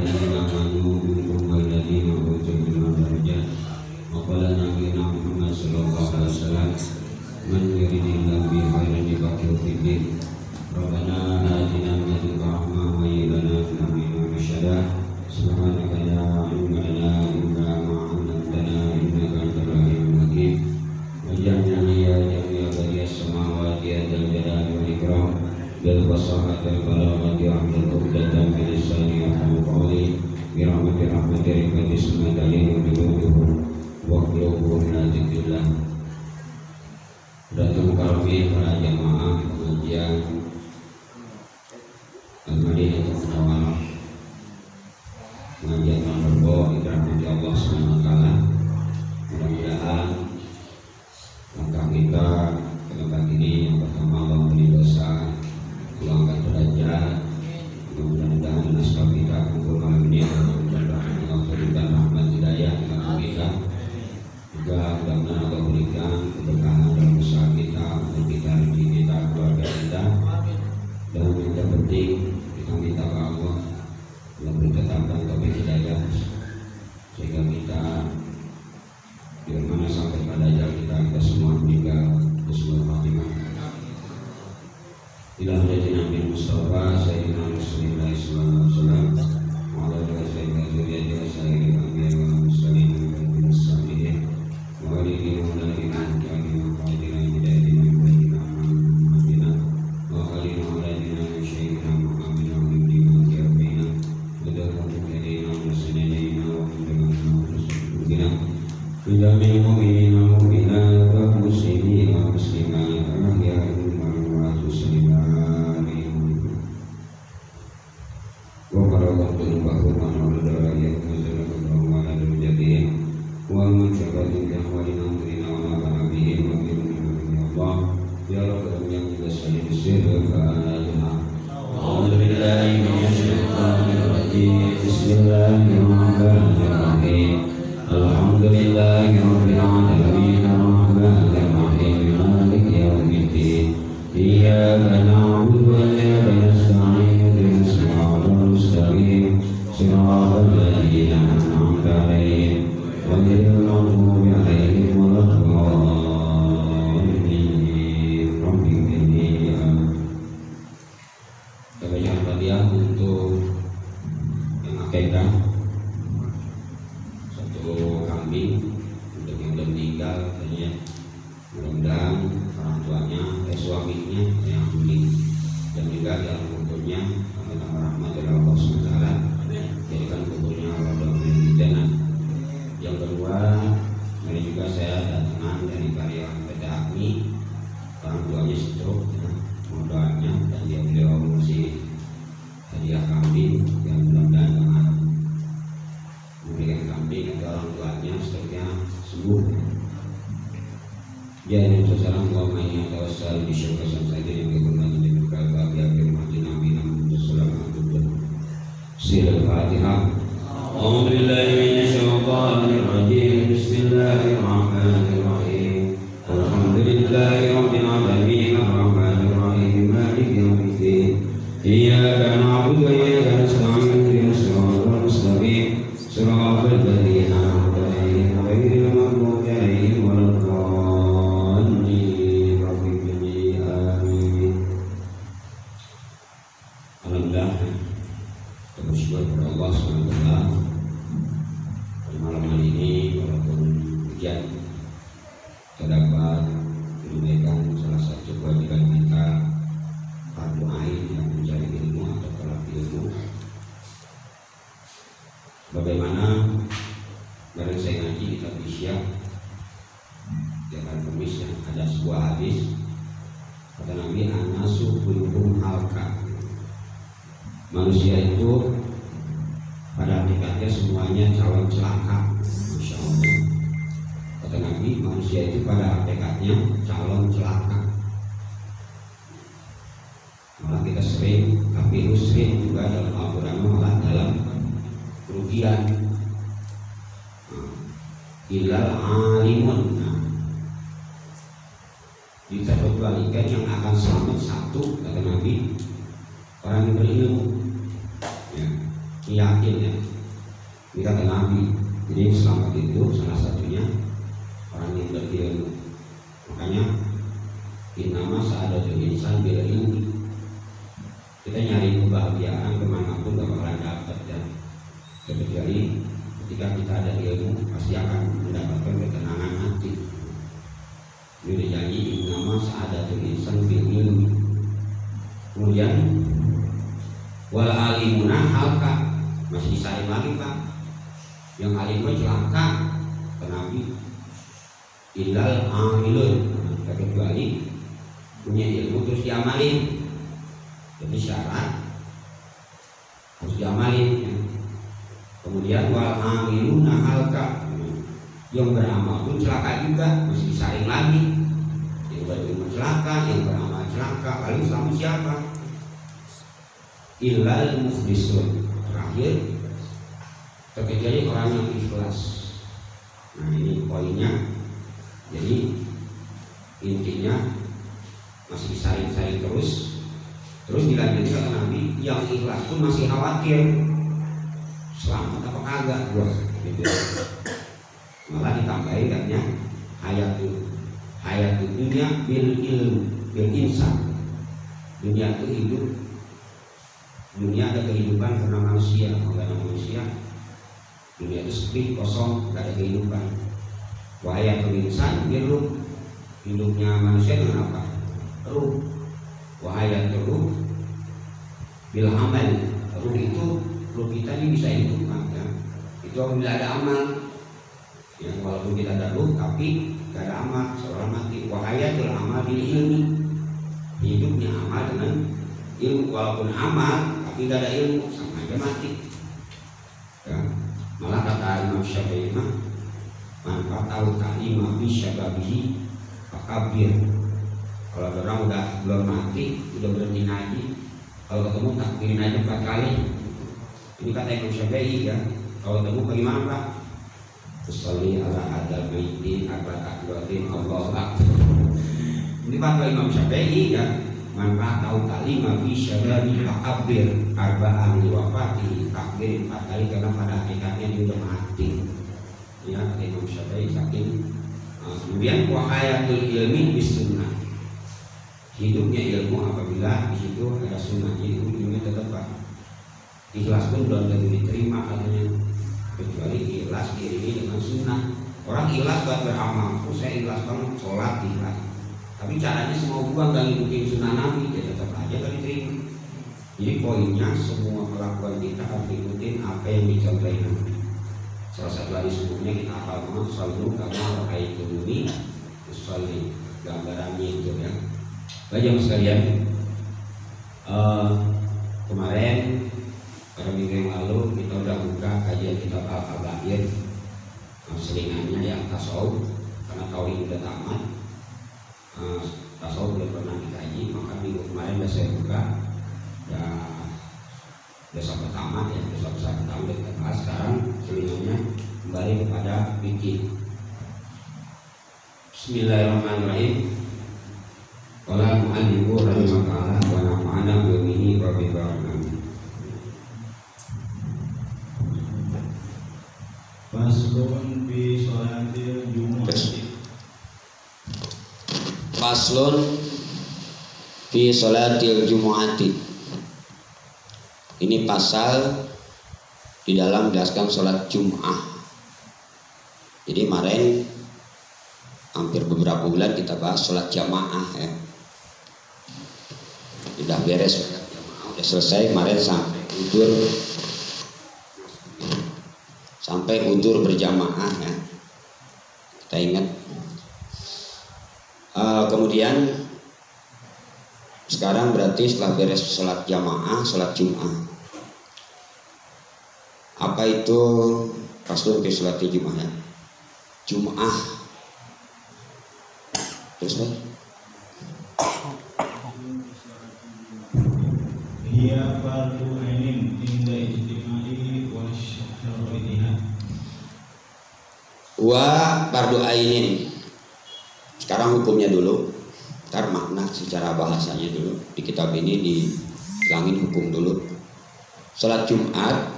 الذين آمنوا منكم والذين أوتوا العلم درجات وقال نبينا محمد صلى الله عليه وسلم من يريد الله به خيرا يفقهه في الدين ربنا آتنا من لدنك رحمة وهيئ لنا من أمرنا رشدا سبحانك لا علم لنا إلا ما علمتنا إنك أنت العليم الحكيم وجعلنا يا جميع بديع السماوات يا ذا الجلال والإكرام بالفصاحة والبلاغة أحمد عقدة من لساني يفقهوا قولي برحمة رحمة اسمك لي وجودهم واخلقهم من ذكر الله. Datang kami para jamaah pengajian Al-Madinah Munawwarah pengajian Al-Marbo dirahmati Allah SWT. Mudah-mudahan langkah kita ke tempat ini yang pertama mengampuni dosa, melangkah derajat, mudah-mudahan naskah kita kumpul malam ini mudah-mudahan Allah berikan rahmat hidayah kepada kita juga mudah-mudahan Allah berikan keberkahan dalam usaha kita, untuk kita, rezeki kita, keluarga kita, dan yang terpenting kita minta ke Allah memberi tetapkan taufik hidayah sehingga kita bila mana sampai pada ajal kita semua meninggal husnul khatimah. Ila hadirin Nabi Mustafa Sayyidina Rasulullah sallallahu alaihi wasallam wa ala alihi wa sahbihi wa muslimin wa muslimin wa alihi wa sahbihi wa qadina hidayah wa madina wa alihi wa sahbihi sayyidina Muhammad wa alihi wa sahbihi wa dawudina wa muslimina wa muslimina Bijamil mu'minin wa mu'minat wa muslimin wa muslimat ahya'i wa muslimin wa qara'atul bahwa manawala yang mazalatu wa ala al-jadid wa muncabatin jahwalin amrina wa nabiyyin wa bi'in Allah ya rabbal yang juga saling sirrana a'udzu billahi minasy syaithanir rajim bismillahirrahmanirrahim Alhamdulillahi rabbil alamin arrahmanir rahim maliki yaumiddin iyyaka na'budu wa iyyaka nasta'in ihdinas siratal mustaqim siratal ladzina an'amta 'alaihim ghairil maghdubi 'alaihim waladdallin amin. Kebanyakan hadiah untuk yang akikah kambing untuk yang udah meninggal katanya mudah-mudahan orang tuanya suaminya yang beli dan juga yang kuburnya sama rahmat dari Allah SWT jadikan kuburnya Allah dan jangan. Yang kedua ini juga saya datang dari karya PT Agni orang tuanya stroke mau doanya dan dia beliau masih hadiah kambing yang mudah-mudahan dengan memberikan kambing ke orang tuanya setelahnya sembuh. Ya ini salam Allahumma inni tawassal bi syurga samsadi yang dihormati dan berbahagia firman Nabi Muhammad sallallahu alaihi wasallam. Sirul Fatihah. A'udzu billahi minasy syaithanir rajim. Bismillahirrahmanirrahim. Alhamdulillahi rabbil alamin arrahmanir rahim maliki yaumiddin. Iyyaka na'budu wa iyyaka nasta'in ihdinas siratal mustaqim siratal ladzina an'amta 'alaihim ghairil maghdubi 'alaihim waladdallin amin. Alhamdulillah bersyukur kepada Allah SWT pada malam hari ini walaupun hujan terdapat menunaikan salah satu kewajiban kita fardu ain yang mencari ilmu atau talab ilmu. Bagaimana bareng saya ngaji di kitab Isya jangan Kamis ada sebuah hadis kata Nabi an-nasu kulluhum halqa. Manusia itu pada hakikatnya semuanya calon celaka. Masya Allah. Kata Nabi manusia itu pada hakikatnya calon celaka. Malah kita sering tapi sering juga dalam Al-Quran malah dalam kerugian. Ilal alimun. Dikecualikan yang akan selamat satu kata Nabi orang yang berilmu. Ya. yakin ya, ini kata Nabi. Jadi selamat itu salah satunya orang yang berilmu. Makanya innama sa'adatul insan bil ilmi. Kita nyari kebahagiaan kemanapun gak bakalan dapat ya, kecuali ketika kita ada ilmu pasti akan mendapatkan ketenangan hati. Ini dijanji innama sa'adatul insan bil ilmi. Kemudian wal alimuna halka, masih disaring lagi Pak. Yang alimnya celaka ke Nabi. Illal amilun, kecuali punya ilmu terus diamalin. Jadi syarat harus diamalin ya. Kemudian wal amiluna halka, yang beramal pun celaka juga, masih disaring lagi. Yang berilmu celaka, yang beramal celaka. Lalu selamat siapa? Illal mukhlisun, terakhir terkecuali orang yang ikhlas. Nah ini poinnya. Jadi intinya masih disaring-saring terus dilanjutkan Nabi, yang ikhlas pun masih khawatir selamat apa kagak gua gitu. Malah ditambahin katanya hayat dunia bil insan. Dunia itu hidup, dunia ada kehidupan karena manusia. Kalau ada manusia, dunia itu sepi, kosong, gak ada kehidupan. Wahai insan bil, hidupnya manusia dengan apa? Ruh. Wahai ruh bil amal. Ruh itu, ruh kita ini bisa hidup ya. Itu apabila ada amal ya, walaupun kita ada ruh tapi gak ada amal, seorang mati. Wahai bil amal bil ilmi, hidupnya amal dengan ilmu. Walaupun amal tapi gak ada ilmu, sama aja mati ya. Malah kata Imam Syafi'i, manfaat tahu kalimah bisyababihi fakabir. Kalau orang udah belum mati, udah berhenti ngaji, kalau ketemu takbirin aja 4 kali. Ini kata Imam Syafi'i ya. Kalau ketemu bagaimana Pak? Usolli ala adal maiti abad akbarin Allahu akbar. Ini kata Imam Syafi'i ya. Manfaat tahu kalimah bisyababihi fakabir, arba'an liwafati, takbir 4 kali karena pada hakikatnya dia udah mati. Ya, kata Imam Syafi'i saking. Kemudian wahayatul ilmi bisunnah, hidupnya ilmu apabila di situ ada sunnah. Jadi ujungnya tetap Pak, ikhlas pun belum tentu diterima katanya, kecuali ikhlas diiringi dengan sunnah. Orang ikhlas buat beramal, saya ikhlas banget sholat ikhlas, tapi caranya semua gua nggak ngikutin sunnah Nabi, ya tetap aja gak diterima. Jadi poinnya semua kelakuan kita harus ikutin apa yang dicontohin Nabi. Salah satu hadis sebelumnya kita hafal banget, selalu karena ra'aitumuni usolli, gambarannya itu ya. Baik sekalian, kemarin pada minggu yang lalu kita udah buka kajian kitab Al-Kabair, selingannya yang tasawuf, karena tauhid udah tamat, tasawuf belum pernah dikaji, maka minggu kemarin udah saya buka ya, udah sampai tamat ya, udah sampai tamat kita bahas. Sekarang selingannya kembali kepada fikih. Bismillahirrahmanirrahim. Qala al-mu'allifu rahimahullah wa nafa'ana bihi wa bi barakatuh. Faslun fi sholatil jumu'ah. Faslun fi sholatil jumu'ati. Ini pasal di dalam menjelaskan sholat Jum'ah. Jadi kemarin hampir beberapa bulan kita bahas sholat jamaah ya. Sudah beres sholat jamaah, sudah selesai kemarin sampai udur berjamaah ya. Kita ingat. Kemudian sekarang berarti setelah beres sholat jamaah, sholat Jum'ah. Apa itu faslun fi sholatil Jum'ah ya? Jum'ah. Terus Pak? Hiya fardu ainin inda ijtimai wa syara'itiha. Wa fardu ainin. Sekarang hukumnya dulu, ntar makna secara bahasanya dulu. Di kitab ini dihilangin hukum dulu. Sholat Jumat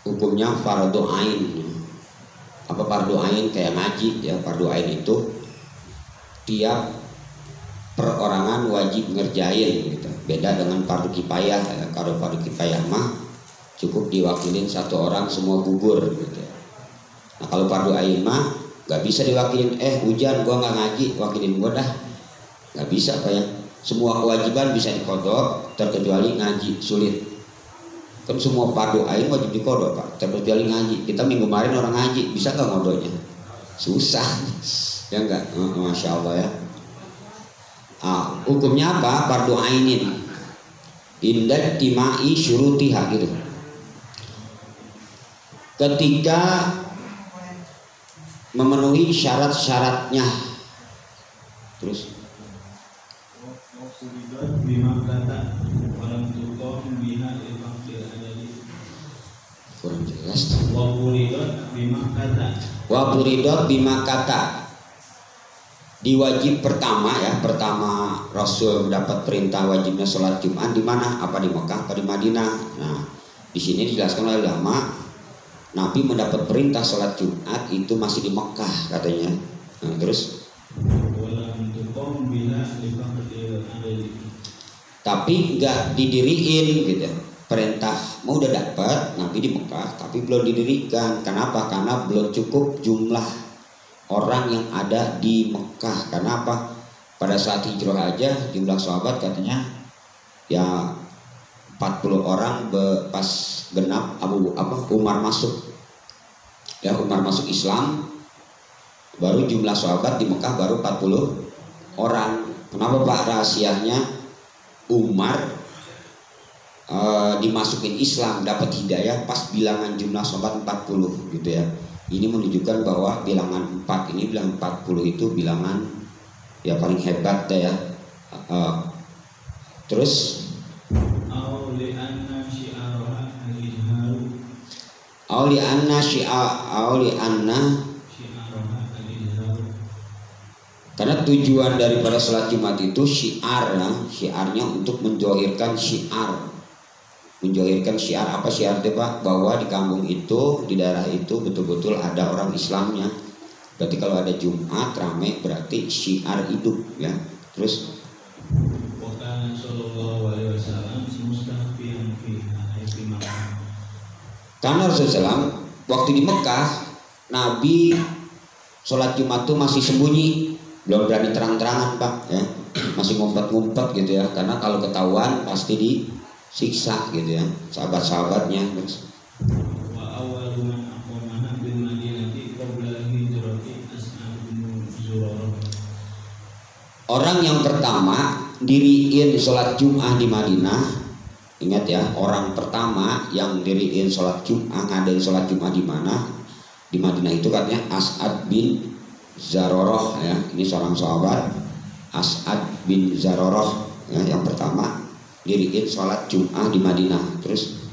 hukumnya fardu ain. Apa fardu ain? Kayak ngaji ya. Fardu ain itu tiap perorangan wajib ngerjain gitu. Beda dengan fardu kifayah ya. Kalau fardu kifayah mah cukup diwakilin satu orang semua gugur gitu. Nah kalau fardu ain mah nggak bisa diwakilin, hujan gua nggak ngaji, wakilin gua dah. Nggak bisa Pak ya. Semua kewajiban bisa dikodok terkecuali ngaji, sulit. Kan semua fardu ain wajib dikodok Pak, terkecuali ngaji. Kita minggu kemarin orang ngaji, bisa nggak ngodoknya? Susah. Ya enggak? Masya Allah ya. Hukumnya apa? Fardu ainin indat timai syurutiha gitu. Ketika memenuhi syarat-syaratnya. Terus kurang jelas. Wa buridot bima kata. Diwajib pertama ya, pertama Rasul mendapat perintah wajibnya sholat Jumat di mana? Apa di Mekah, apa di Madinah? Nah, di sini dijelaskan oleh ulama, Nabi mendapat perintah sholat Jumat itu masih di Mekah katanya. Nah, terus tapi nggak didiriin gitu. Perintah mau udah dapat Nabi di Mekah, tapi belum didirikan. Kenapa? Karena belum cukup jumlah orang yang ada di Mekah. Karena apa? Pada saat hijrah aja jumlah sahabat katanya ya 40 orang pas genap Umar masuk. Ya Umar masuk Islam, baru jumlah sahabat di Mekah baru 40 orang. Kenapa Pak? Rahasianya Umar dimasukin Islam, dapat hidayah pas bilangan jumlah sahabat 40 gitu ya. Ini menunjukkan bahwa bilangan 4 ini, bilangan 40 itu bilangan ya paling hebat deh ya. Terus karena tujuan daripada sholat Jumat itu syiarnya untuk menjohirkan syiar. Menjohirkan syiar, apa syiar itu Pak? Bahwa di kampung itu, di daerah itu betul-betul ada orang Islamnya. Berarti kalau ada Jumat rame berarti syiar hidup ya. Terus karena Rasulullah SAW waktu di Mekah, Nabi sholat Jumat itu masih sembunyi, belum berani terang-terangan Pak ya. Masih ngumpet-ngumpet gitu ya. Karena kalau ketahuan pasti disiksa gitu ya sahabat-sahabatnya. Orang yang pertama diriin sholat Jum'ah di Madinah, ingat ya, orang pertama yang diriin sholat Jum'ah, ngadain sholat Jum'ah di mana? Di Madinah itu katanya As'ad bin Zaroroh ya. Ini seorang sahabat, As'ad bin Zaroroh ya, yang pertama diriin sholat Jum'ah di Madinah. Terus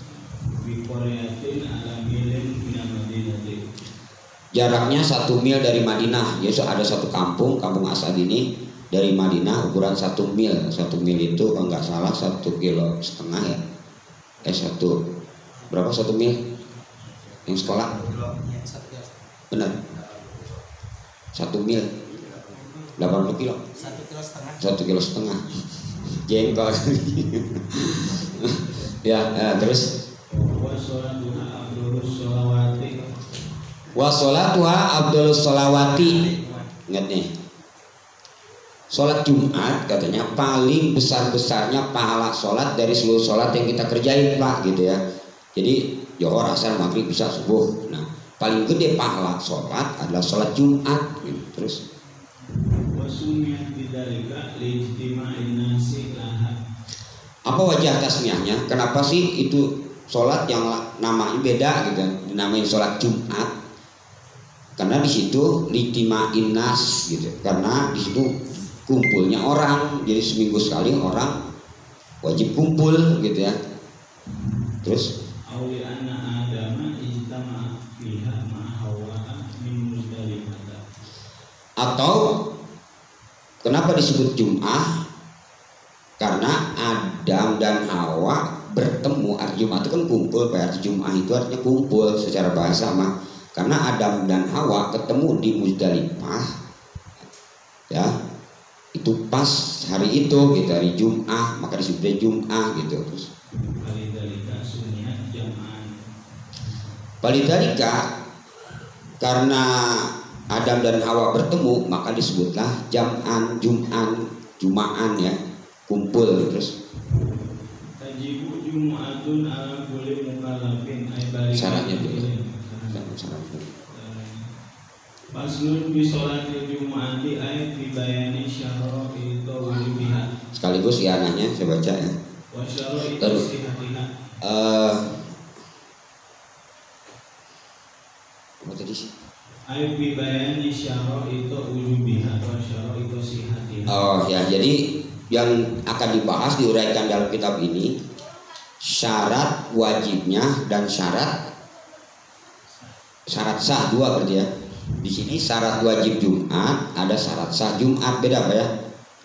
jaraknya 1 mil dari Madinah. Jadi ada satu kampung As'ad ini dari Madinah ukuran 1 mil. 1 mil itu kalau nggak salah 1,5 kilo ya. Berapa 1 mil? Yang sekolah? Benar. 1 mil 80 kilo. 1,5 kilo. Jengkol. ya, terus wa sholatuha abdulus sholawati. Ingat nih, sholat Jumat katanya paling besar-besarnya pahala sholat dari seluruh sholat yang kita kerjain Pak gitu ya. Jadi Johor, asar, maghrib, isya, subuh. Nah paling gede pahala sholat adalah sholat Jumat gitu. Terus apa wajah tasmiyahnya? Kenapa sih itu sholat yang namanya beda gitu, dinamain sholat Jumat? Karena di situ lijtima'in nas gitu. Karena di situ kumpulnya orang, jadi seminggu sekali orang wajib kumpul gitu ya. Terus atau kenapa disebut Jum'ah? Karena Adam dan Hawa bertemu, artinya Jumat itu kan kumpul, berarti Jum'ah itu artinya kumpul secara bahasa mah. Karena Adam dan Hawa ketemu di Muzdalifah, ya itu pas hari itu gitu, hari Jum'ah, maka disebutnya Jum'ah gitu. Terus Walidhalika, karena Adam dan Hawa bertemu maka disebutlah jam'an, Jum'an ya, kumpul. Terus tajibu Jum'atun ala kulli mukallafin ay balik. Syaratnya dulu. Faslun bi sholatil Jum'ati ay fi bayani syara'i wujubiha. Sekaligus ya anaknya saya baca ya. Wa syara'i Terus sihhatiha. Apa tadi sih? Ay fi bayani syara'i wujubiha wa syara'i sihhatiha. Oh ya, jadi yang akan dibahas diuraikan dalam kitab ini syarat wajibnya dan syarat sah dua berarti ya. Di sini syarat wajib Jumat, ada syarat sah Jumat, beda apa ya?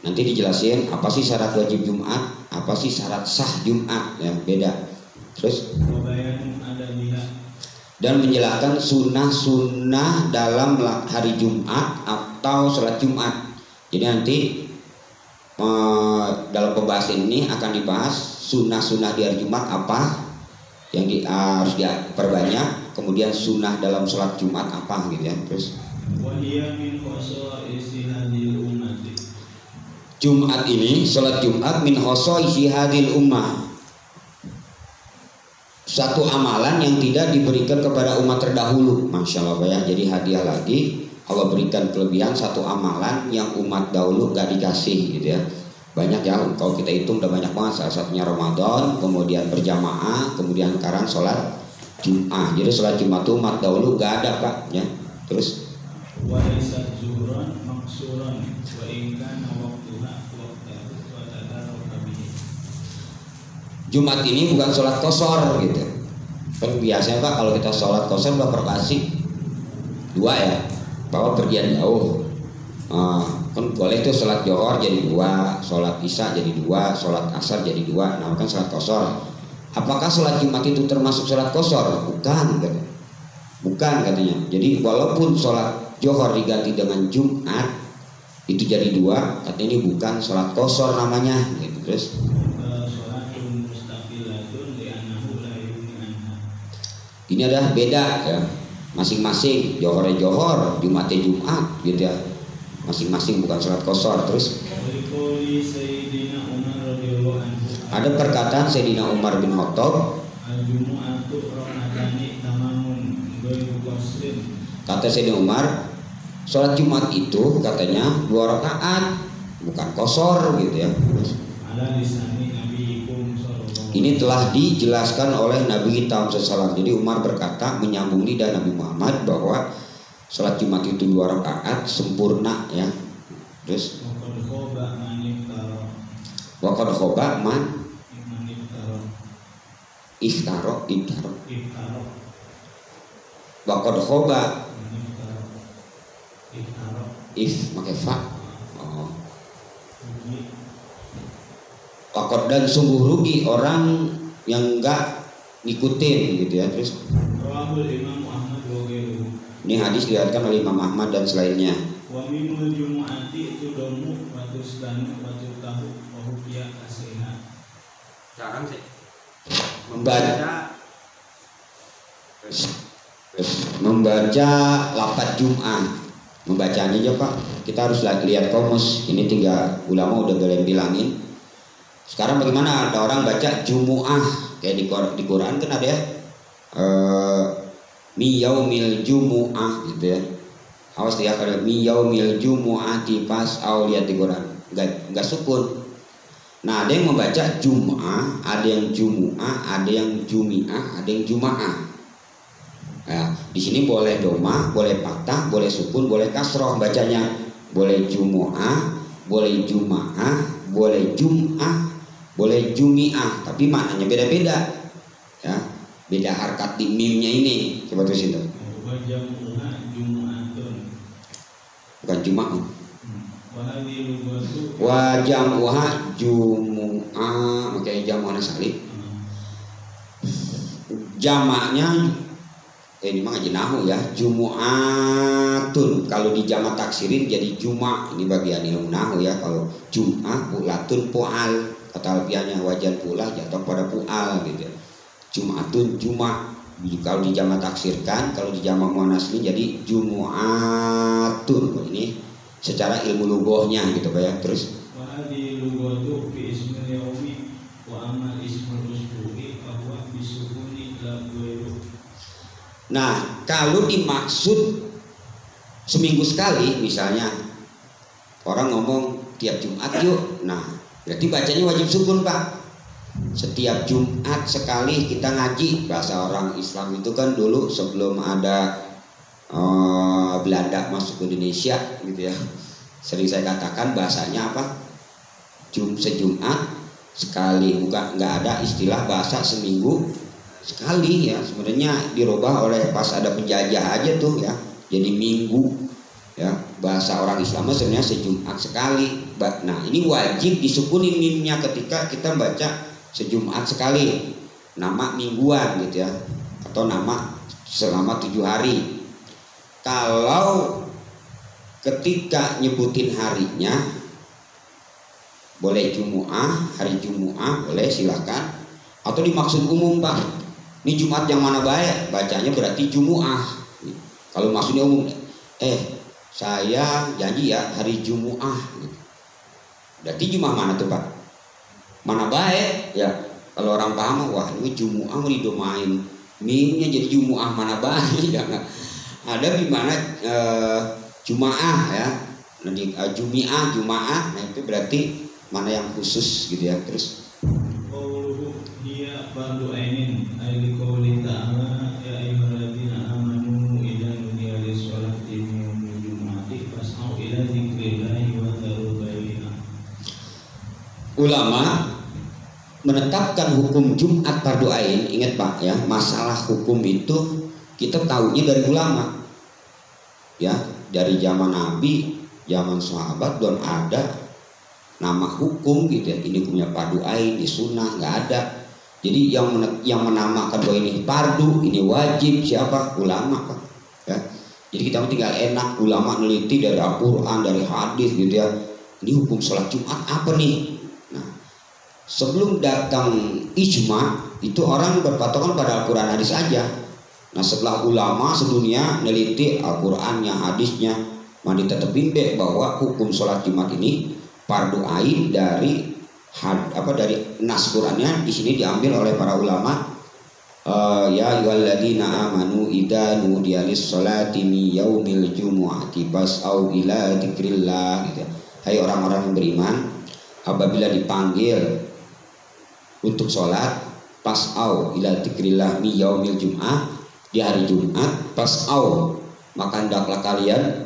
Nanti dijelasin apa sih syarat wajib Jumat, apa sih syarat sah Jumat, ya beda. Terus dan menjelaskan sunnah-sunnah dalam hari Jumat atau sholat Jumat. Jadi nanti dalam pembahasan ini akan dibahas sunnah-sunnah di hari Jumat apa yang harus diperbanyak, kemudian sunnah dalam sholat Jumat apa gitu ya. Terus Jumat ini, sholat Jumat min khosoisi hadil ummah, satu amalan yang tidak diberikan kepada umat terdahulu. Masya Allah ya, jadi hadiah lagi Allah berikan kelebihan satu amalan yang umat dahulu gak dikasih gitu ya. Banyak ya, kalau kita hitung udah banyak banget. Salah satunya Ramadan, kemudian berjamaah, kemudian sekarang sholat Jum'ah. Jadi sholat Jumat itu umat dahulu gak ada Pak ya. Terus Jumat ini bukan sholat kosor gitu. Kan biasanya Pak kalau kita sholat kosor berapa rakaat? Dua ya, bahwa pergian jauh. Kan boleh tuh sholat johor jadi dua, sholat isya jadi dua, sholat asar jadi dua, namanya sholat kosor. Apakah sholat Jumat itu termasuk sholat kosor? Bukan, katanya. Bukan katanya. Jadi walaupun sholat johor diganti dengan Jumat itu jadi dua, katanya ini bukan sholat kosor namanya. Gitu. Terus ini adalah beda ya, masing-masing johornya johor, Jumatnya Jumat gitu ya. Masing-masing bukan sholat kosor. Terus ada perkataan Sayyidina Umar bin Khattab, kata Sayyidina Umar, sholat Jumat itu katanya 2 rakaat, bukan kosor gitu ya. Ini telah dijelaskan oleh Nabi kita SAW. Jadi Umar berkata menyambung lidah Nabi Muhammad bahwa sholat Jumat itu 2 rakaat sempurna ya. Terus waqad khoba man iftaro waqad khoba if pakai fa. Waqad, dan sungguh rugi orang yang enggak ngikutin gitu ya. Terus ini hadis diriwayatkan oleh Imam Ahmad dan selainnya. Membaca lafaz Jum'ah, membacanya aja Pak. Kita harus lihat komus. Ini 3 ulama udah boleh bilangin. Sekarang bagaimana ada orang baca Jumu'ah kayak di Quran kan ada ya. Mi yaumil jumu'ah gitu ya. Awas ya, kalau mi yaumil jumu'ati pas lihat di Quran enggak sukun. Nah, ada yang membaca Jum'ah, ada yang Jumu'ah, ada yang Jumi'ah, ada yang Juma'ah. Nah, di sini boleh doma, boleh patah, boleh sukun, boleh kasroh bacanya. Boleh Jumu'ah, boleh Juma'ah, boleh Jum'ah, boleh Jumi'ah, tapi maknanya beda-beda. Ya. Beda harkat di mimnya ini. Coba tulis itu. Bukan Juma'ah. Wa jam'uha Jumu'ah, makanya jamu'ana salib. jamaknya ini mah ngaji nahu ya, jumu'atun. Kalau di jamak taksirin jadi juma', ini bagian ilmu nahu ya. Kalau jum'ah pu'latun pu'al, kata alfiahnya wajan pulah jatuh pada pu'al gitu ya. Jum'atun juma'. Kalau di jamak taksirkan, kalau di jamak muannas ini jadi jumu'atun. Ini secara ilmu lughahnya gitu Pak ya. Terus wa di lughatu fi ismil yaumi wa amma ismul usbu'i fa huwa bisukuni la ghairu. nah, kalau dimaksud seminggu sekali misalnya orang ngomong tiap Jumat yuk. Nah, berarti bacanya wajib sukun Pak. Setiap Jumat sekali kita ngaji. Bahasa orang Islam itu kan dulu sebelum ada Belanda masuk ke Indonesia gitu ya. Sering saya katakan bahasanya apa? Sejumat sekali. Bukan, nggak ada istilah bahasa seminggu sekali ya. Sebenarnya dirubah oleh pas ada penjajah aja tuh ya. Jadi minggu ya. Bahasa orang Islam sebenarnya sejumat sekali. Nah, ini wajib disukunin mimnya ketika kita baca sejumat sekali, nama mingguan gitu ya, atau nama selama 7 hari. Kalau ketika nyebutin harinya boleh Jumu'ah, hari Jumu'ah boleh silakan, atau dimaksud umum Pak, ini Jumat yang mana baik, bacanya berarti Jumu'ah. Kalau maksudnya umum, saya janji ya hari Jumu'ah, berarti Jumat mana tuh Pak? Mana baik ya. Kalau orang paham, wah ini Jumu'ah didomain mimnya jadi Jumu'ah mana baik ya. Ada di mana Juma'ah ya. Nanti Jumi'ah, Juma'ah, nah itu berarti mana yang khusus gitu ya. Terus Qauluhu hiya fardu ainin ay liqouli ta'ala ya ayyuhalladzina amanu idza nudiya lis-sholati min yaumil jumu'ati fas'au ila dzikrillahi wa dharul bai'a. ulama menetapkan hukum Jumat fardu ain. Ingat Pak ya, masalah hukum itu kita tahunya dari ulama ya, dari zaman Nabi, zaman sahabat belum ada nama hukum gitu ya. Ini hukumnya fardu ain, ini sunnah, nggak ada. Jadi yang menamakan bahwa ini fardu, ini wajib siapa? Ulama Pak ya. Jadi kita tinggal enak, ulama neliti dari Al-Quran, dari hadis gitu ya. Ini hukum sholat Jumat apa nih? Sebelum datang ijma itu orang berpatokan pada Al-Quran hadis aja. Nah setelah ulama sedunia neliti Al-Qurannya, hadisnya, mandi tetepin deh bahwa hukum sholat Jumat ini fardu ain dari dari nas Qurannya. Di sini diambil oleh para ulama. Ya ayyuhalladzina amanu idza nudiya lis-sholati min yaumil jumu'ati fas'au ila dzikrillah gitu. Hai orang-orang yang beriman, apabila dipanggil untuk sholat, pas'au ila dzikrillah mi yaumil jum'ah, di hari Jumat, pas'au maka hendaklah kalian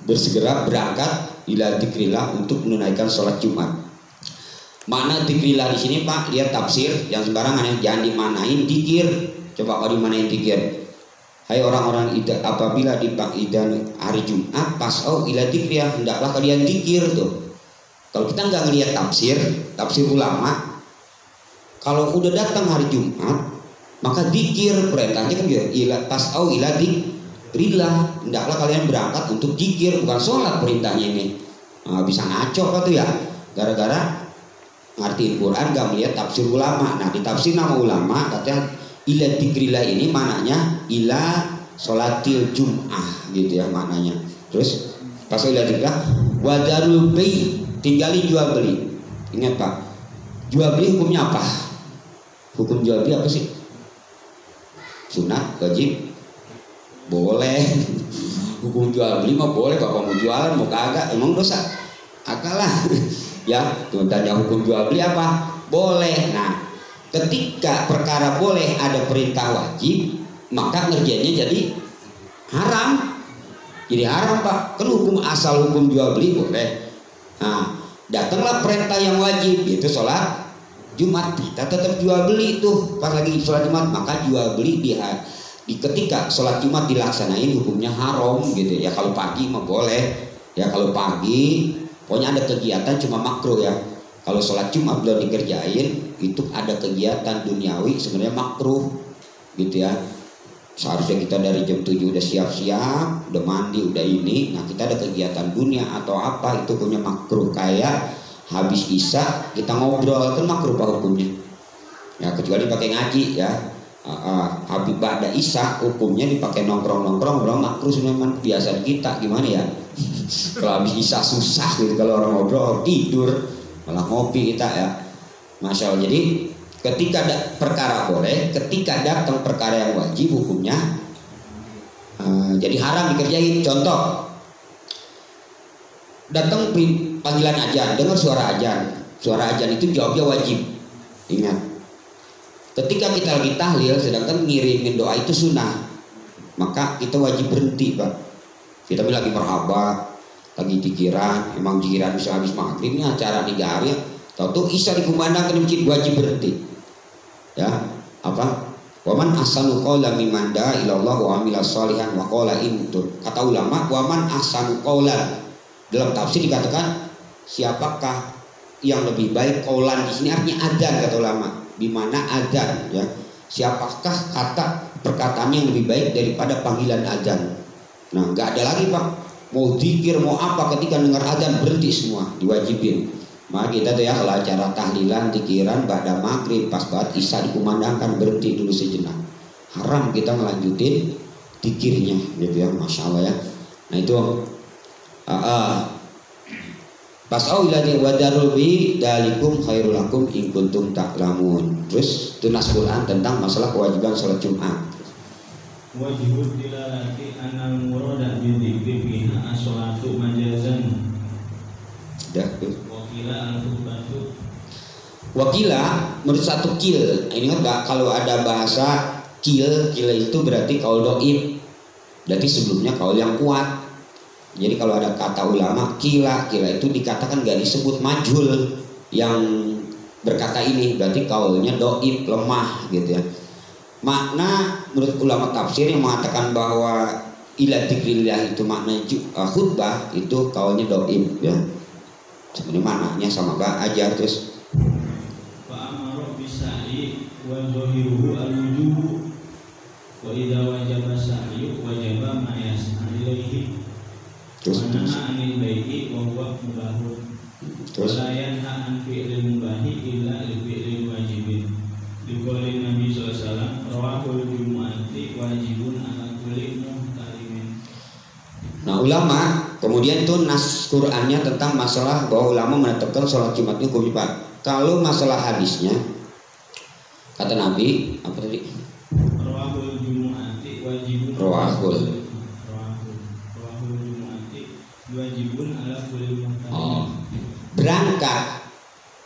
bersegera berangkat ila dzikrillah untuk menunaikan sholat Jumat. Mana dzikrillah di sini Pak? Lihat tafsir yang sembarangan ya, jangan dimanain dzikir. Coba kalau dimanain dzikir. Hai orang-orang apabila di hari Jumat, pas'au ila dzikrillah, hendaklah kalian dzikir tuh. Kalau kita nggak ngelihat tafsir ulama, kalau udah datang hari Jumat, maka dzikir perintahnya kan gitu, tas'au ila dzikrillah, hendaklah kalian berangkat untuk dzikir, bukan sholat perintahnya ini. Bisa ngaco apa tuh ya? Gara-gara ngertiin Quran gak melihat tafsir ulama. Nah di tafsir nama ulama katanya ila dzikrillah ini maknanya ila sholatil Jum'ah gitu ya maknanya. Terus pas ila dzikrillah wadarul bai, tinggalin jual beli. Ingat Pak, jual beli hukumnya apa? Hukum jual beli apa sih? Sunat, wajib, boleh. Hukum jual beli mah boleh, bapak mau jualan mau kagak, emang dosa? Agak lah. Ya, tuh tanya hukum jual beli apa? Boleh. Nah, ketika perkara boleh ada perintah wajib, maka ngerjainnya jadi haram. Jadi haram Pak. Kan hukum asal hukum jual beli boleh. Nah, datanglah perintah yang wajib, yaitu sholat Jumat, kita tetap jual beli tuh pas lagi sholat Jumat, maka jual beli di ketika sholat Jumat dilaksanain hukumnya haram gitu ya. Kalau pagi mah boleh ya, kalau pagi pokoknya ada kegiatan cuma makruh ya. Kalau sholat Jumat belum dikerjain itu ada kegiatan duniawi sebenarnya makruh. gitu ya. Seharusnya kita dari jam 7 udah siap-siap, udah mandi, udah ini. Nah kita ada kegiatan dunia atau apa, itu hukumnya makruh. Kayak habis isya kita ngobrol, kan makruh pak hukumnya. Ya kecuali pakai ngaji ya. Habis ba'da isya hukumnya dipakai nongkrong makruh memang biasa kita gimana ya. Kalau habis isya susah gitu, kalau orang ngobrol tidur malah ngopi kita ya. Masya Allah. Jadi ketika perkara boleh, ketika datang perkara yang wajib hukumnya jadi haram dikerjain. Contoh, datang panggilan ajan, dengar suara ajan itu jawabnya wajib. Ingat, ketika kita lagi tahlil sedangkan ngirimin doa itu sunnah, maka kita wajib berhenti pak. Kita lagi merhaba, lagi pikiran, emang pikiran bisa habis maghrib ini acara 3 hari, tahu isya dikumandangkan di masjid, wajib berhenti. Ya, apa? Waman ahsanu qawlan mimman da'a ila Allah wa amila shalihan wa qala intur. Kata ulama, waman ahsanu qawlan. Dalam tafsir dikatakan siapakah yang lebih baik qawlan, di sini artinya adzan kata ulama. Di mana adzan ya? Siapakah kata perkataan yang lebih baik daripada panggilan adzan? Nah, enggak ada lagi Pak. Mau zikir mau apa ketika dengar adzan berhenti semua, diwajibin. Maka kita tuh ya kalau acara tahlilan, tikiran, ba'da maghrib, pas banget isya dikumandangkan berhenti dulu sejenak. Haram kita ngelanjutin tikirnya gitu ya, masya Allah ya. Nah itu pasau ilani wadarul bi dalikum khairul lakum in kuntum ta'lamun. Terus tunas Quran tentang masalah kewajiban sholat Jumat. Wajibud dilalati anal murada bi dzikri fiha as-sholatu majazan. Dah tuh. Wakila menurut satu kil, ini enggak, kalau ada bahasa kil itu berarti kaul doib, berarti sebelumnya kaul yang kuat. Jadi kalau ada kata ulama kila itu dikatakan gak disebut majhul yang berkata ini, berarti kaulnya doib, lemah gitu ya. Makna menurut ulama tafsir yang mengatakan bahwa ila dzikrillah itu makna khutbah, itu kaulnya doib ya. Sebenarnya maknanya sama aja. Terus fa'amara bisa'i wa zahiruhu al-wujubu wa idza wajaba sa'yu wajaba ma yas'a ilaihi wa naha 'anil bai'i wa huwa mubahun wa la yanha 'an fi'lil mubahi illa li fi'lil wajibin liqauli Nabi sallallahu alaihi wasallam rawahul jumu'ati wajibun 'ala kulli muhtalimin. Nah ulama kemudian itu nas Qur'annya tentang masalah bahwa ulama menetapkan sholat Jumat itu hukum Pak. Kalau masalah hadisnya kata Nabi apa tadi? Rawahul jumu'ati wajibun. Rawahul jumu'ati wajibun ala kulli muhtalim. Oh, berangkat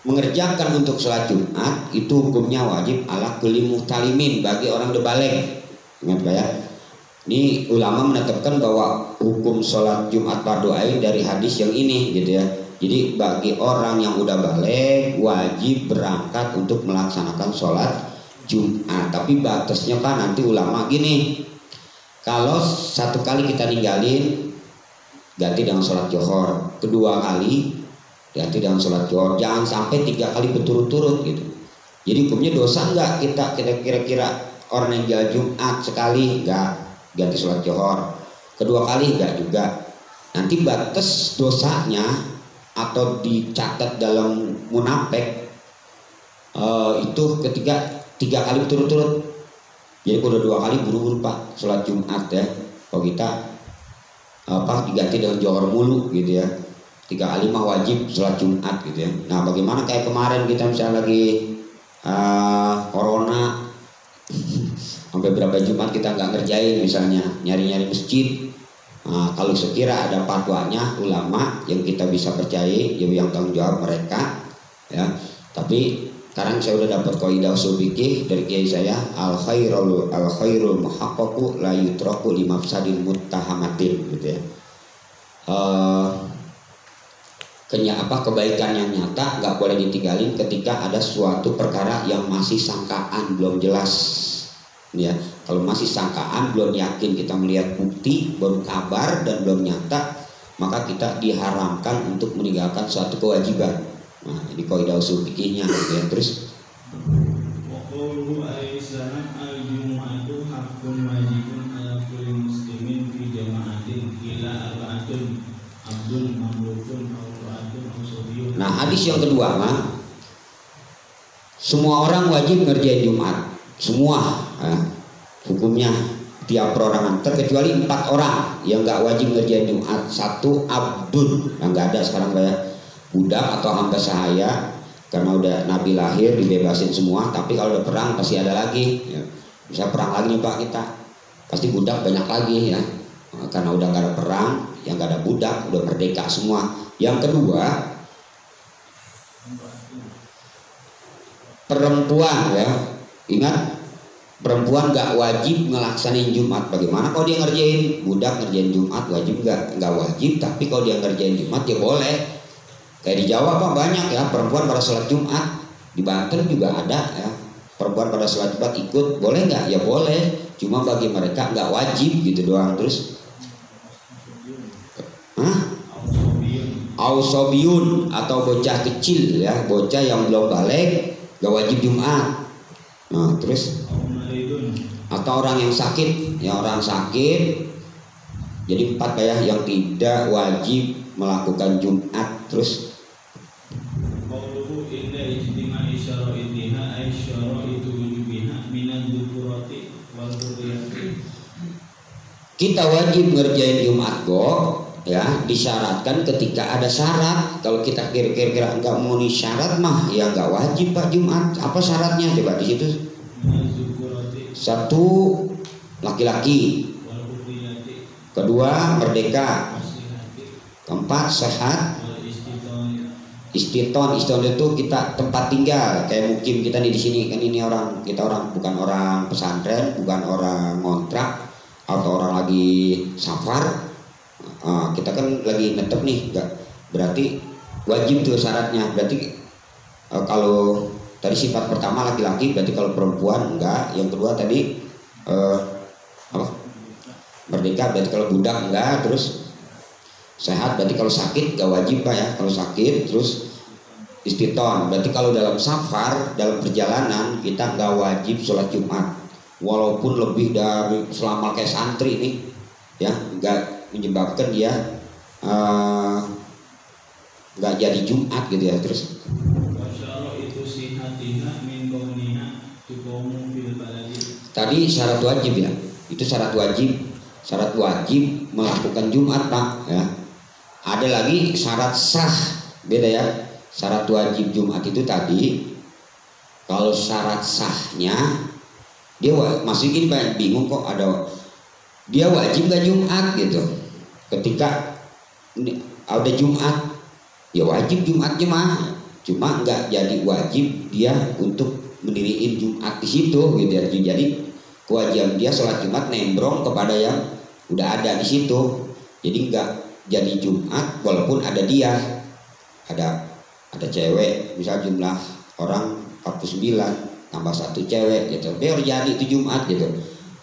mengerjakan untuk sholat Jumat itu hukumnya wajib ala kulli muhtalimin, bagi orang udah balik. Ingat Pak ya? Ini ulama menetapkan bahwa hukum sholat Jumat fardu ain dari hadis yang ini gitu ya. Jadi bagi orang yang udah balik wajib berangkat untuk melaksanakan sholat Jumat. Tapi batasnya Pak nanti ulama gini, kalau 1 kali kita ninggalin ganti dengan sholat Johor, 2 kali ganti dengan sholat Johor, jangan sampai 3 kali berturut-turut gitu. Jadi hukumnya dosa enggak kita kira-kira orang yang jalan Jumat sekali enggak ganti sholat Johor, 2 kali enggak juga. Nanti batas dosanya atau dicatat dalam munafik itu ketika 3 kali berturut-turut. Jadi kalau 2 kali buru-buru Pak sholat Jumat ya. Kalau kita diganti dengan Johor mulu gitu ya. 3 kali mah wajib sholat Jumat gitu ya. Nah bagaimana kayak kemarin kita misalnya lagi corona sampai berapa Jumat kita nggak ngerjain, misalnya nyari-nyari masjid. Nah, kalau sekira ada fatwanya ulama yang kita bisa percaya, yang tanggung jawab mereka ya. Tapi sekarang saya udah dapat kaidah usul fikih dari kiai saya, al khairul muhaqqaqu la yutraku li mafsadil muttahamatin gitu ya. Kebaikan yang nyata nggak boleh ditinggalin ketika ada suatu perkara yang masih sangkaan, belum jelas ya. Kalau masih sangkaan, belum yakin, kita melihat bukti, baru kabar dan belum nyata, maka kita diharamkan untuk meninggalkan suatu kewajiban. Nah, ini kaidah usul fikihnya ya. Terus wa qawluhu alaihi salam al-jumu'ah imra'atun abdun mamlukun aw ra'atun aw sobiyun. Nah, hadis yang kedua mah semua orang wajib ngerjain Jumat. Semua hukumnya tiap perorangan, terkecuali 4 orang yang nggak wajib ngerjain Jumat. 1 abdun, yang nggak ada sekarang kayak budak atau hamba sahaya, karena udah Nabi lahir dibebasin semua. Tapi kalau udah perang pasti ada lagi ya. Bisa perang lagi nih Pak, kita pasti budak banyak lagi ya, karena udah nggak ada perang, yang nggak ada budak, udah merdeka semua. Yang kedua, perempuan ya, ingat perempuan nggak wajib ngelaksanain Jumat. Bagaimana kalau dia ngerjain? Budak ngerjain Jumat wajib nggak wajib, tapi kalau dia ngerjain Jumat ya boleh. Kayak di Jawa Pak banyak ya perempuan pada sholat Jumat. Di Banten juga ada ya perempuan pada sholat Jumat ikut, boleh nggak? Ya boleh, cuma bagi mereka nggak wajib gitu doang. Terus ausobiyun atau bocah kecil ya, bocah yang belum balik nggak wajib Jumat. Nah terus atau orang yang sakit ya, orang sakit. Jadi 4 ya yang tidak wajib melakukan Jumat. Terus kita wajib ngerjain Jumat kok ya, disyaratkan ketika ada syarat. Kalau kita kira-kira nggak memenuhi syarat mah ya nggak wajib Pak Jumat. Apa syaratnya coba di situ? 1 laki-laki, 2 merdeka, 4 sehat. Istiton itu kita tempat tinggal, kayak mukim kita nih di sini kan. Ini kita orang bukan orang pesantren, bukan orang ngontrak atau orang lagi safar. Kita kan lagi netep nih, berarti wajib tuh syaratnya. Berarti kalau tadi sifat pertama laki-laki, berarti kalau perempuan enggak. Yang kedua tadi merdeka, berarti kalau budak enggak. Terus sehat, berarti kalau sakit enggak wajib Pak ya, kalau sakit. Terus istiton, berarti kalau dalam safar, dalam perjalanan kita enggak wajib sholat Jumat, walaupun lebih dari selama kayak santri nih ya, enggak menyebabkan dia enggak jadi Jumat gitu ya. Terus tadi syarat wajib ya, itu syarat wajib melakukan Jumat Pak ya. Ada lagi syarat sah, beda ya. Syarat wajib Jumat itu tadi, kalau syarat sahnya dia masih gini Pak, bingung kok ada dia wajib gak Jumat gitu. Ketika ada Jumat ya wajib Jumatnya mah, cuma nggak jadi wajib dia untuk mendiriin Jumat di situ gitu ya. Jadi kewajiban dia sholat Jumat nembrong kepada yang udah ada di situ. Jadi nggak jadi Jumat walaupun ada dia, ada cewek misal jumlah orang 49 tambah 1 cewek gitu, biar jadi itu Jumat gitu.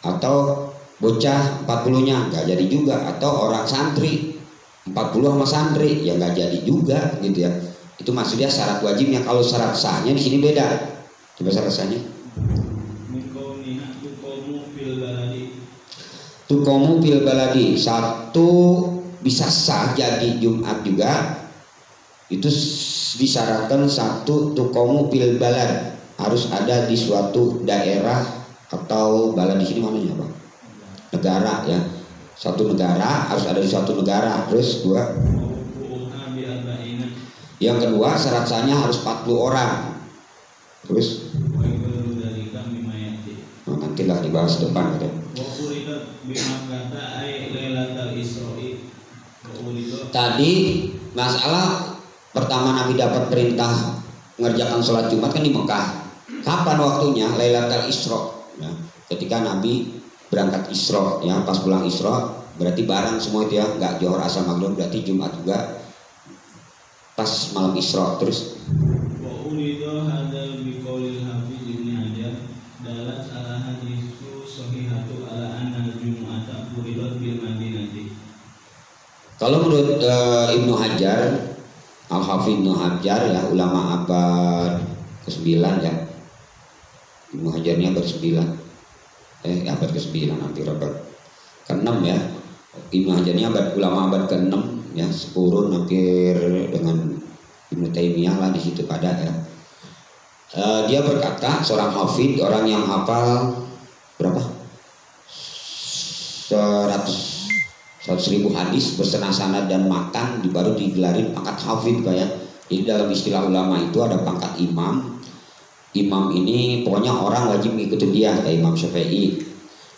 Atau bocah 40-nya nggak jadi juga, atau orang santri 40 sama santri ya nggak jadi juga gitu ya. Itu maksudnya syarat wajibnya. Kalau syarat sahnya di sini beda. Coba syarat sahnya. Tukomu fil baladi, 1 bisa sah jadi Jumat juga. Itu disyaratkan 1 tukomu fil balad, harus ada di suatu daerah atau balad di sini mananya Pak? Negara ya. 1 negara, harus ada di suatu negara. Terus 2, yang kedua syarat sahnya harus 40 orang. Terus nantilah dibahas depan gitu. Tadi masalah pertama Nabi dapat perintah mengerjakan sholat Jumat kan di Mekah. Kapan waktunya? Lailatul Isra ya. Ketika Nabi berangkat Isra ya, pas pulang Isra berarti bareng semua itu ya, nggak Zuhur asar maghrib, berarti Jumat juga pas malam Isra. Terus kalau menurut Ibnu Hajar, Al-Hafidz Ibnu Hajar ya, ulama abad ke-9 ya. Ibnu Hajar ini abad ke-9. Abad ke-9 hampir abad ke-6 ya. Ibnu Hajar ini ulama abad ke-6 ya, sekurun hampir dengan Ibnu Taimiyah lah di situ pada ya. Dia berkata, seorang hafid, orang yang hafal berapa? 100.000 hadis bersenang-senang dan makan baru digelarin pangkat hafid kayak. Jadi dalam istilah ulama itu ada pangkat imam. Imam ini pokoknya orang wajib ngikutin dia kayak Imam Syafi'i.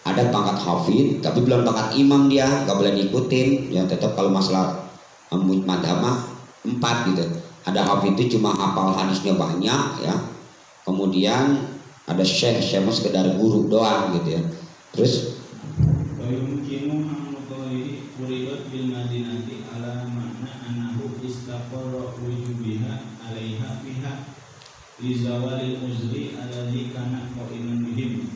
Ada pangkat hafid tapi belum pangkat imam, dia nggak boleh ngikutin ya, tetap kalau masalah madhab 4 gitu. Ada hafid itu cuma hafal hadisnya banyak ya. Kemudian ada syekh mah sekedar guru doang gitu ya. Terus Lizawalil uzri alladhi kana qa'iman bihim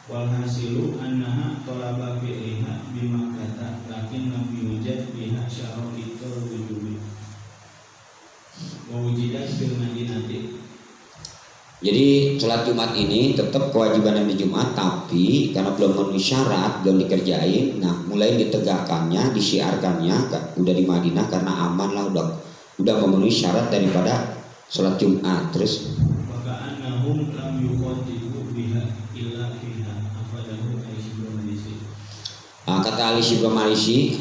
wal hasilu annaha talaba fi'liha bima kata lakin lam yujad biha syara'itul wujubi wa wujidat fil madinati. Jadi sholat Jumat ini tetap kewajiban di Jumat, tapi karena belum memenuhi syarat, belum dikerjain, nah mulai ditegakkannya, disiarkannya udah di Madinah karena aman lah, udah memenuhi syarat daripada sholat Jumat. Terus waka'annahum lam yuqatibu biha illa fiha afadahu Al-Shibro Malisi. Kata Al-Shibro Malisi,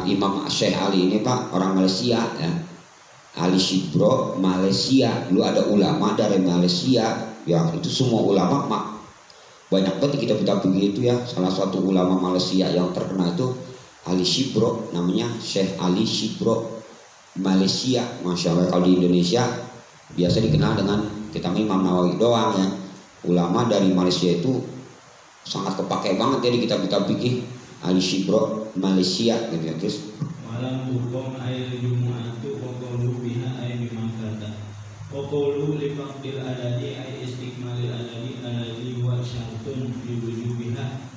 Imam Syekh Ali ini Pak orang Malaysia ya. Al-Shibro Malaysia, dulu ada ulama dari Malaysia ya, itu semua ulama banyak banget kita begitu ya. Salah satu ulama Malaysia yang terkenal itu Al-Shibro, namanya Syekh Al-Shibro Malaysia. Masya Allah, kalau di Indonesia biasa dikenal dengan kita Imam Nawawi doang ya. Ulama dari Malaysia itu sangat kepake banget ya di kitab-kitab fikih. Al-Shibro Malaysia gitu ya. Terus malam hukum air Jum'atu waqalu biha ay bimakata waqalu lifaqdil adadi ay istiqmalil adadi alladhi wa syartun biwujubiha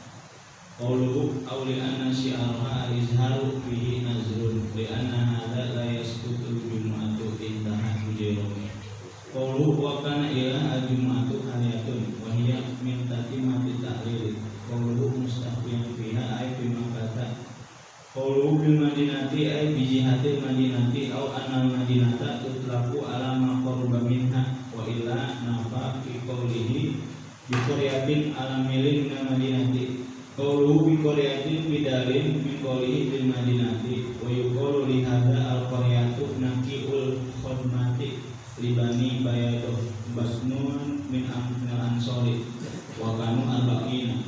qawluhu awli anna syi'arha al-izharu fihi nazrun li anna hadha la yaskutul Jum'atu intaha hujirum qawluhu wa kana ila al-Jum'atu haliyatun wa hiya min tatimati ta'lil qawluhu mustaqiyan fiha ay bimakata qawluhu bil madinati ay bijihatil madinati au anal madinata tutlaqu ala ma qarba minha wa illa nafa fi qawlihi bi qaryatin ala milin min madinati qawluhu bi qaryatin bidalin min qawlihi bil madinati wa yuqalu li hadza al qaryatu naqiul khadmati libani bayadoh basnun min ansori wa kanu arba'ina.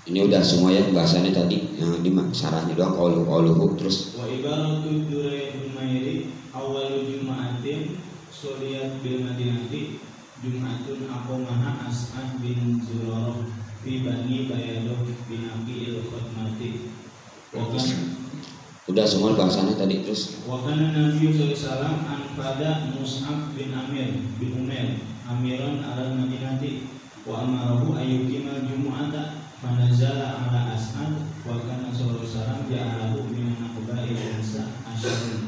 ini udah semua ya bahasannya tadi yang di sarahnya doang qauluhu. Terus wa ibaratul durayat mairi awwalu jum'atin suliyat bil madinati jum'atun aqamaha As'ad bin Zurarah fi bani bayadoh bin Aqiil khutmati udah semua bahasannya tadi. Terus wa kana Nabi sallallahu alaihi wasallam an pada Mus'ab bin Amir bin Umair amiran ala madinati wa amarahu ayyukimal jumu'ata fanazala ala As'ad wa kana sallallahu alaihi wasallam ja'alahu min aqba'il insa asyarun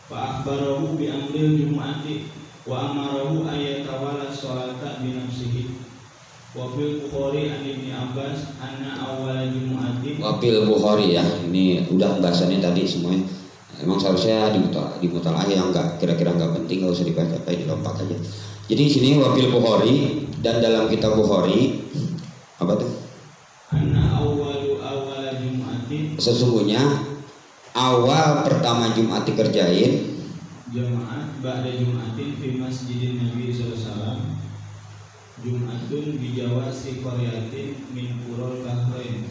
fa akhbarahu bi amril jumu'ati wa amarahu ayatawala sholata bi nafsihi wa fil Bukhari an Ibnu Abbas anna awwala jumu'ati wa fil Bukhari ya, ini udah bahasannya tadi semuanya. Emang seharusnya di mutalaah yang enggak kira-kira enggak penting, enggak usah dibaca, kayak dilompat aja. Jadi di sini wa fil Bukhari, dan dalam kitab Bukhari apa tuh? Anna awwala jumu'atin, sesungguhnya awal pertama Jumat dikerjain jamaat ba'da jum'atin fi masjidin Nabi sallallahu alaihi wasallam jum'atun bijawasi qaryatin min qurul bahrain.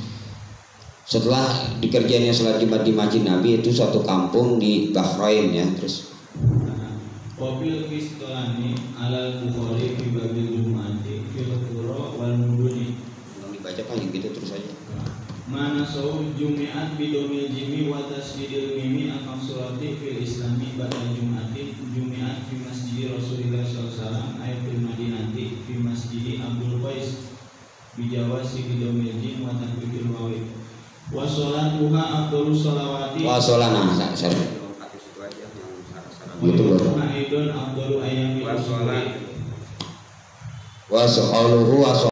Setelah dikerjainnya sholat Jumat di Masjid Nabi itu suatu kampung di Bahrain ya. Terus Wabil Qistolani alal Bukhari fi babil jum'ati fil qura wal muduni. Belum dibaca kan yang gitu terus aja. Mana sau jumi'at bidomil jimi wa tasdidil mimi akan surati fil islami ba'da jum'ati jumi'at fi masjid Rasulullah sallallahu alaihi wasallam ayat fil madinati fi masjid Abdul Qais bijawasi bidomil jim wa tahqiqil wawi wa sholatuha afdalu sholawati wa sholana saya gitu loh. Afdalu ayami wa sholatuhu wa